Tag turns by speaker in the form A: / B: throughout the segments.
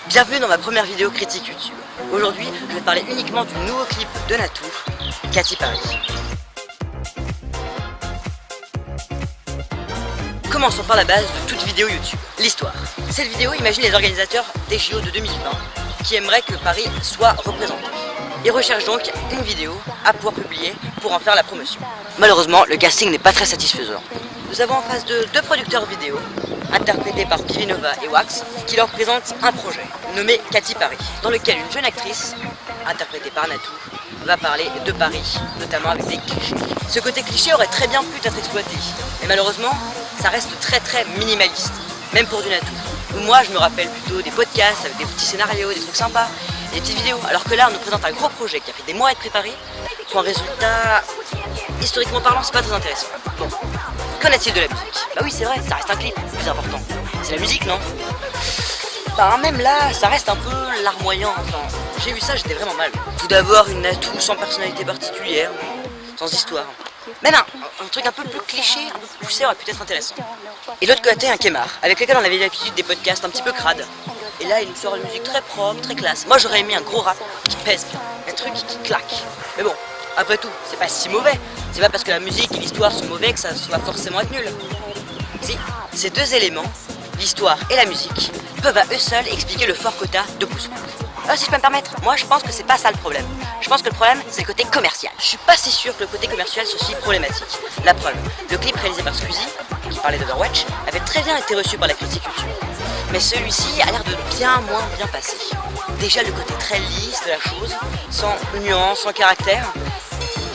A: Bienvenue dans ma première vidéo critique YouTube. Aujourd'hui, je vais parler uniquement du nouveau clip de Natou, Katy Perry. Commençons par la base de toute vidéo YouTube, l'histoire. Cette vidéo imagine les organisateurs des JO de 2020 qui aimeraient que Paris soit représenté. Ils recherchent donc une vidéo à pouvoir publier pour en faire la promotion. Malheureusement, le casting n'est pas très satisfaisant. Nous avons en face de deux producteurs vidéo, interprétés par Pivinova et Wax, qui leur présentent un projet nommé Katy Perry, dans lequel une jeune actrice, interprétée par Natou, va parler de Paris, notamment avec des clichés. Ce côté cliché aurait très bien pu être exploité, mais malheureusement, ça reste très minimaliste, même pour du Natou. Moi, je me rappelle plutôt des podcasts avec des petits scénarios, des trucs sympas, et des petites vidéos, alors que là, on nous présente un gros projet qui a pris des mois à être préparé, pour un résultat, historiquement parlant, c'est pas très intéressant. Bon, qu'en est-il de la musique? Bah oui, c'est vrai, ça reste un clip, le plus important. C'est la musique, non? Bah même là, ça reste un peu larmoyant, enfin, j'ai vu ça, j'étais vraiment mal. Tout d'abord, une Natou sans personnalité particulière, sans histoire. Même un truc un peu plus cliché, un peu plus poussé aurait pu être intéressant. Et l'autre côté, un Kemar, avec lequel on avait l'habitude des podcasts un petit peu crades. Et là, il nous sort une musique très propre, très classe. Moi, j'aurais aimé un gros rap qui pèse bien, un truc qui claque. Mais bon, après tout, c'est pas si mauvais. C'est pas parce que la musique et l'histoire sont mauvais que ça va forcément être nul. Si, ces deux éléments, l'histoire et la musique, peuvent à eux seuls expliquer le fort quota de pouces. Si je peux me permettre, moi je pense que c'est pas ça le problème. Je pense que le problème c'est le côté commercial. Je suis pas si sûr que le côté commercial soit aussi problématique. La preuve, le clip réalisé par Squeezie, qui parlait d'Overwatch, avait très bien été reçu par la critique YouTube. Mais celui-ci a l'air de bien moins bien passer. Déjà le côté très lisse de la chose, sans nuance, sans caractère,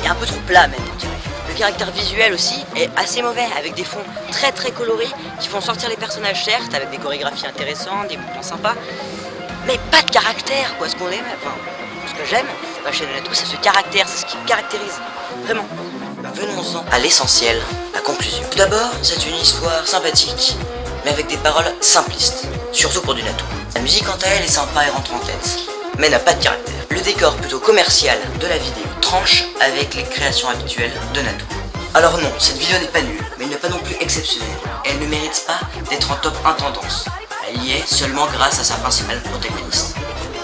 A: et un peu trop plat même, on dirait. Le caractère visuel aussi est assez mauvais, avec des fonds très colorés qui font sortir les personnages, certes, avec des chorégraphies intéressantes, des mouvements sympas, mais pas de caractère, quoi. Ce qu'on aime, enfin, ce que j'aime chez Natou, c'est ce caractère, c'est ce qui me caractérise, vraiment. Venons-en à l'essentiel, la conclusion. Tout d'abord, c'est une histoire sympathique, mais avec des paroles simplistes, surtout pour du Natou. La musique quant à elle est sympa et rentre en tête, mais n'a pas de caractère. Le décor plutôt commercial de la vidéo tranche avec les créations habituelles de Natou. Alors non, cette vidéo n'est pas nulle, mais elle n'est pas non plus exceptionnelle, et elle ne mérite pas d'être en top 1 tendance. Elle y est seulement grâce à sa principale protagoniste.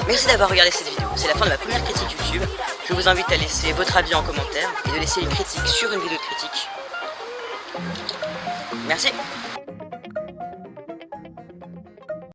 A: Merci d'avoir regardé cette vidéo, c'est la fin de ma première critique YouTube. Je vous invite à laisser votre avis en commentaire et de laisser une critique sur une vidéo de critique. Merci.